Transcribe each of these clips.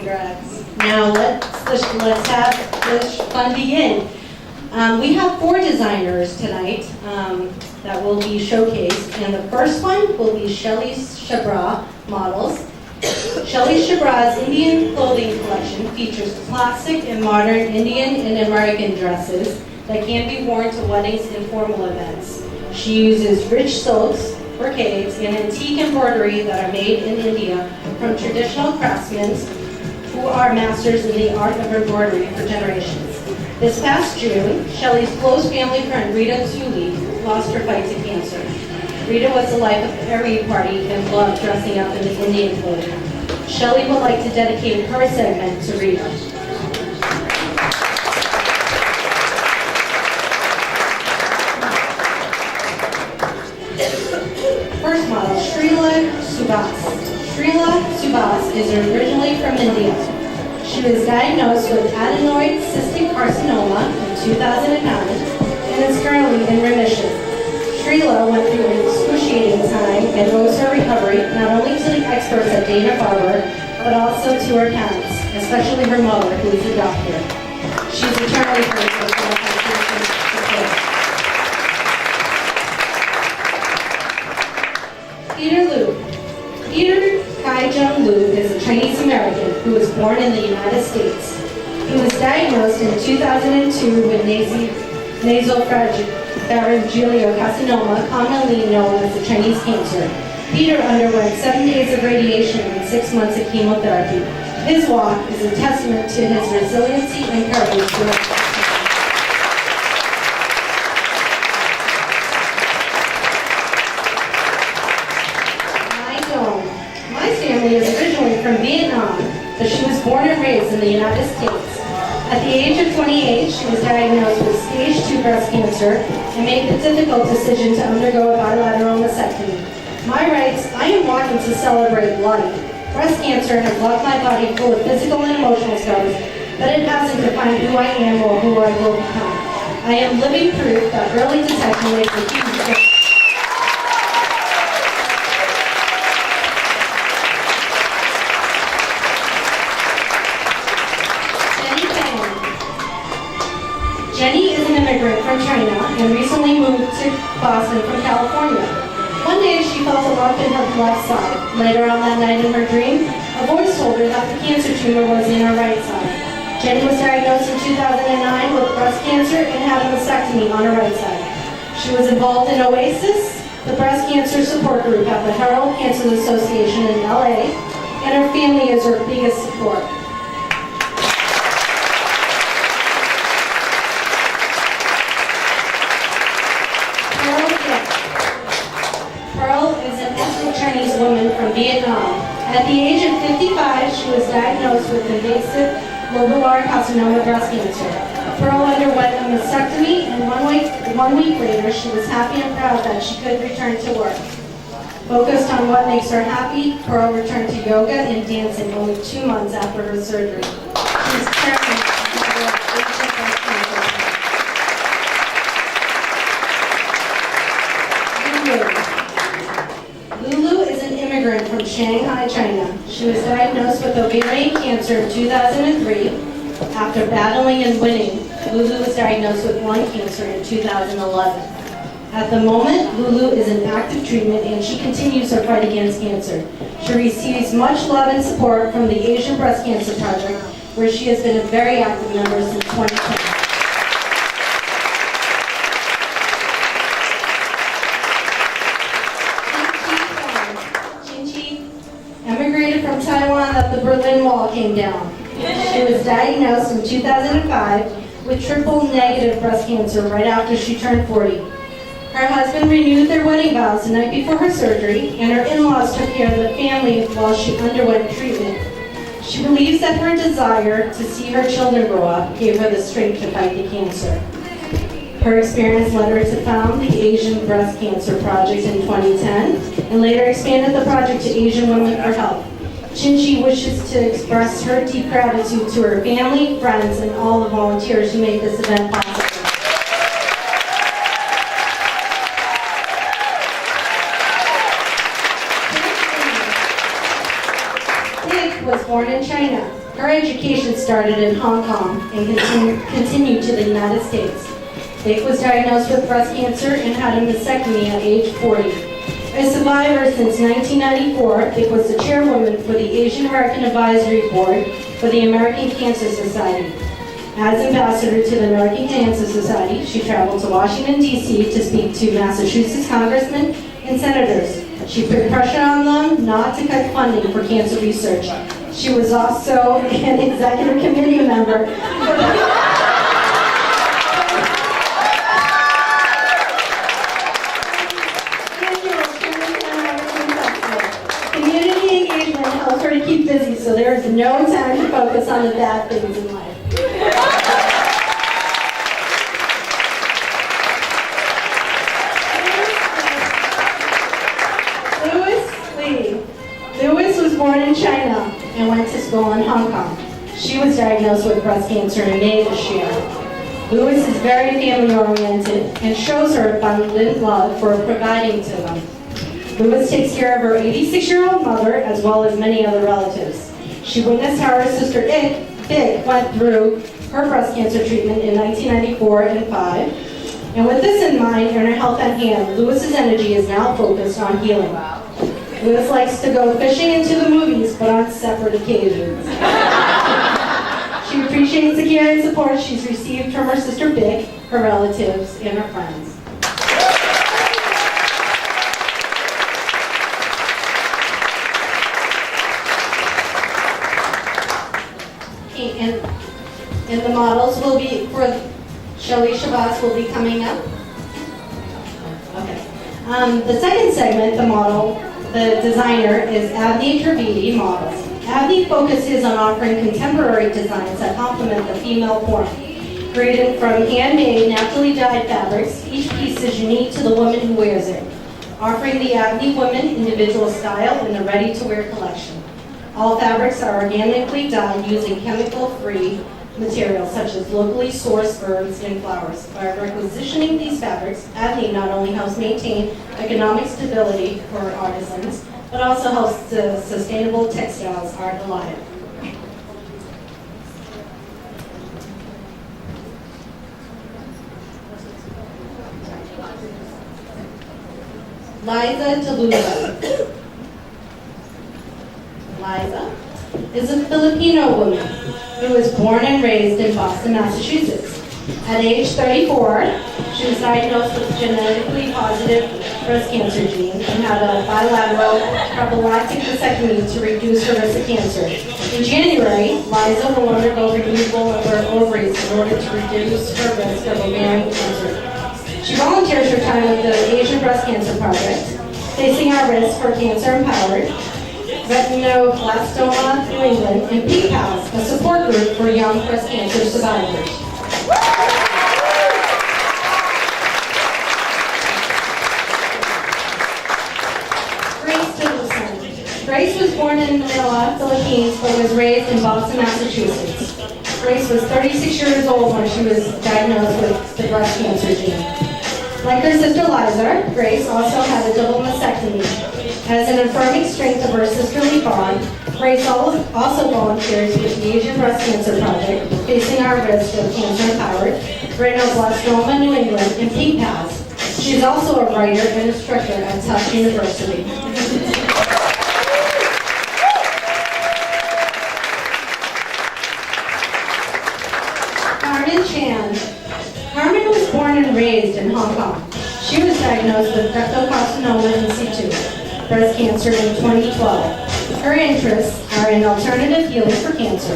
Congrats. Now let's have this fun begin. We have 4 designers tonight that will be showcased, and the first one will be Shelly Shabra models. Shelly Shabra's Indian clothing collection features classic and modern Indian and American dresses that can be worn to weddings and formal events. She uses rich silks, brocades, and antique embroidery that are made in India from traditional craftsmen who are masters in the art of embroidery for generations. This past June, Shelley's close family friend Rita Zuli lost her fight to cancer. Rita was the life of every party and loved dressing up in the Indian clothing. Shelley would like to dedicate her segment to Rita. First model, Srila Subhas. Srila Subhas is originally from India. She was diagnosed with adenoid cystic carcinoma in 2009 and is currently in remission. Srila went through an excruciating time and owes her recovery not only to the experts at Dana-Farber, but also to her parents, especially her mother, who is a doctor. She's eternally grateful for the patient's support. Peter Liu. Peter Kai-Jung Liu is a Chinese American who was born in the United States. He was diagnosed in 2002 with nasopharyngeal carcinoma, commonly known as the Chinese cancer. Peter underwent 7 days of radiation and 6 months of chemotherapy. His walk is a testament to his resiliency and courage throughout the time. My family is originally from Vietnam, but she was born and raised in the United States. At the age of 28, she was diagnosed with stage 2 breast cancer and made the difficult decision to undergo a bilateral mastectomy. My rights, I am walking to celebrate life. Breast cancer has left my body full of physical and emotional scars, but it hasn't defined who I am or who I will become. I am living proof that early detection makes a huge difference. Jenny is an immigrant from China and recently moved to Boston from California. One day she felt a lump in her left side. Later on that night in her dream, a voice told her that the cancer tumor was in her right side. Jenny was diagnosed in 2009 with breast cancer and had a mastectomy on her right side. She was involved in Oasis, the breast cancer support group at the Herald Cancer Association in LA, and her family is her biggest support. Chinese woman from Vietnam. At the age of 55, she was diagnosed with invasive lobular carcinoma breast cancer. Pearl underwent a mastectomy, and one week later, she was happy and proud that she could return to work. Focused on what makes her happy, Pearl returned to yoga and dancing only 2 months after her surgery. She's determined to develop ancient breast cancer. Lulu is an immigrant from Shanghai, China. She was diagnosed with ovarian cancer in 2003. After battling and winning, Lulu was diagnosed with lung cancer in 2011. At the moment, Lulu is in active treatment and she continues her fight against cancer. She receives much love and support from the Asian Breast Cancer Project, where she has been a very active member since 2010. Emigrated from Taiwan after the Berlin Wall came down. She was diagnosed in 2005 with triple-negative breast cancer right after she turned 40. Her husband renewed their wedding vows the night before her surgery, and her in-laws took care of the family while she underwent treatment. She believes that her desire to see her children grow up gave her the strength to fight the cancer. Her experience led her to found the Asian Breast Cancer Project in 2010 and later expanded the project to Asian Women for Health. Chinchi wishes to express her deep gratitude to her family, friends, and all the volunteers who made this event possible. Pig was born in China. Her education started in Hong Kong and continued to the United States. Vic was diagnosed with breast cancer and had a mastectomy at age 40. A survivor since 1994, Vic was the chairwoman for the Asian American Advisory Board for the American Cancer Society. As ambassador to the American Cancer Society, she traveled to Washington, D.C. to speak to Massachusetts congressmen and senators. She put pressure on them not to cut funding for cancer research. She was also an executive committee member for helps her to keep busy, so there is no time to focus on the bad things in life. Louis was born in China and went to school in Hong Kong. She was diagnosed with breast cancer in May this year. Louis is very family-oriented and shows her abundant love for providing to them. Louis takes care of her 86-year-old mother as well as many other relatives. She witnessed how her sister Vic went through her breast cancer treatment in 1994 and 5. And with this in mind and her health at hand, Louis's energy is now focused on healing. Louis likes to go fishing and to the movies, but on separate occasions. She appreciates the care and support she's received from her sister Vic, her relatives, and her friends. And the models will be, for Shelley Shabazz will be coming up. Okay. The second segment, the designer, is Avni Trivedi Models. Avni focuses on offering contemporary designs that complement the female form. Created from handmade, naturally dyed fabrics, each piece is unique to the woman who wears it, offering the Avni woman individual style in the ready-to-wear collection. All fabrics are organically dyed using chemical-free materials such as locally sourced herbs and flowers. By requisitioning these fabrics, Avni not only helps maintain economic stability for artisans, but also helps the sustainable textiles art alive. Liza Talusa. Liza is a Filipino woman who was born and raised in Boston, Massachusetts. At age 34, she was diagnosed with genetically positive breast cancer gene and had a bilateral prophylactic mastectomy to reduce her risk of cancer. In January, Liza will undergo removal of her ovaries in order to reduce her risk of ovarian cancer. She volunteers her time with the Asian Breast Cancer Project, Facing Our Risk for Cancer Empowered, Retinoblastoma New England, and PPAS, a support group for young breast cancer survivors. Grace was born in Manila, Philippines, but was raised in Boston, Massachusetts. Grace was 36 years old when she was diagnosed with the breast cancer gene. Like her sister Liza, Grace also had a double mastectomy. As an affirming strength of her sisterly bond, Grace also volunteers with the Asian Breast Cancer Project, Facing Our Risk of Cancer Empowered, Retinoblastoma New England, and PPAS. She is also a writer and instructor at Tufts University. Carmen was born and raised in Hong Kong. She was diagnosed with carcinoma in situ, breast cancer in 2012. Her interests are in alternative healing for cancer.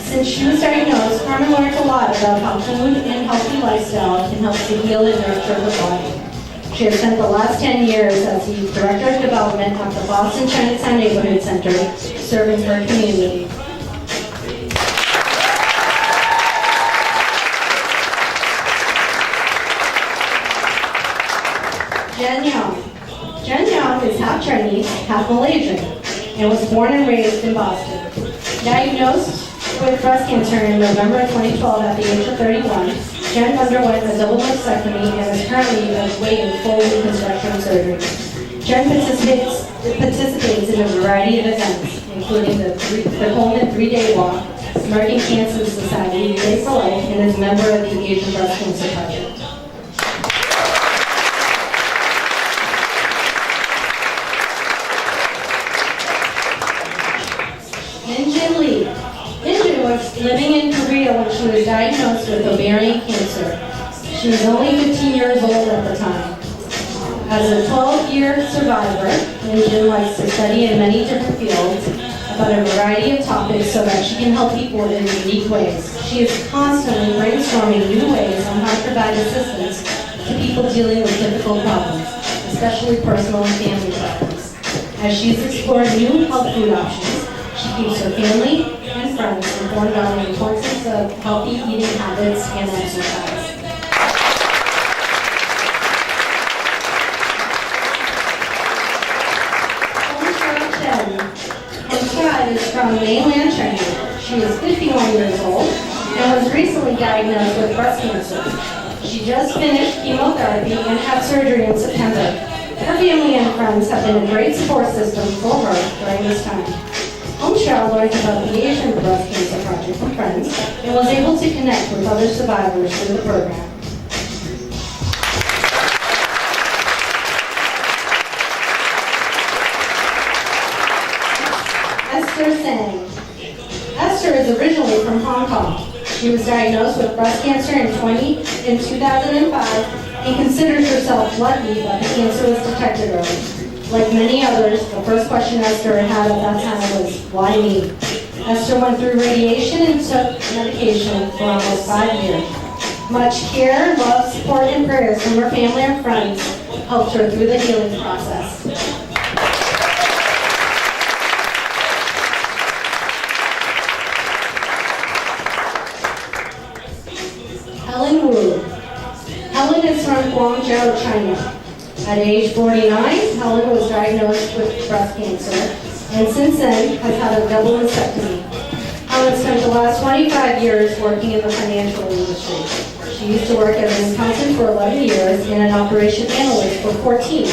Since she was diagnosed, Carmen learned a lot about how food and healthy lifestyle can help to heal and nurture the body. She has spent the last 10 years as the Director of Development at the Boston Chinatown Neighborhood Center, serving her community. Jen Young is half Chinese, half Malaysian, and was born and raised in Boston. Diagnosed with breast cancer in November of 2012 at the age of 31, Jen underwent a double mastectomy and is currently awaiting full reconstruction surgery. Jen participates in a variety of events, including the Coleman 3-day walk, American Cancer Society Day for Life, and is a member of the Asian Breast Cancer Project. Minjin Lee. Minjin was living in Korea when she was diagnosed with ovarian cancer. She was only 15 years old at the time. As a 12-year survivor, Minjin likes to study in many different fields about a variety of topics so that she can help people in unique ways. She is constantly brainstorming new ways on how to provide assistance to people dealing with difficult problems, especially personal and family problems. As she's explored new health food options, she keeps her family and friends informed on the importance of healthy eating habits and exercise. Is from mainland China. She is 51 years old and was recently diagnosed with breast cancer. She just finished chemotherapy and had surgery in September. Her family and friends have been a great support system for her during this time. Homsha learned about the Asian Breast Cancer Project from friends and was able to connect with other survivors through the program. Esther is originally from Hong Kong. She was diagnosed with breast cancer in 2005 and considers herself lucky that the cancer was detected early. Like many others, the first question Esther had at that time was, why me? Esther went through radiation and took medication for almost 5 years. Much care, love, support, and prayers from her family and friends helped her through the healing process. Helen Wu. Helen is from Guangzhou, China. At age 49, Helen was diagnosed with breast cancer, and since then has had a double mastectomy. Helen spent the last 25 years working in the financial industry. She used to work as an accountant for 11 years and an operation analyst for 14.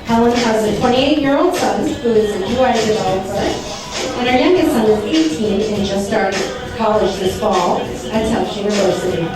Helen has a 28-year-old son who is a UI developer, and her youngest son is 18 and just started college this fall at Tufts University.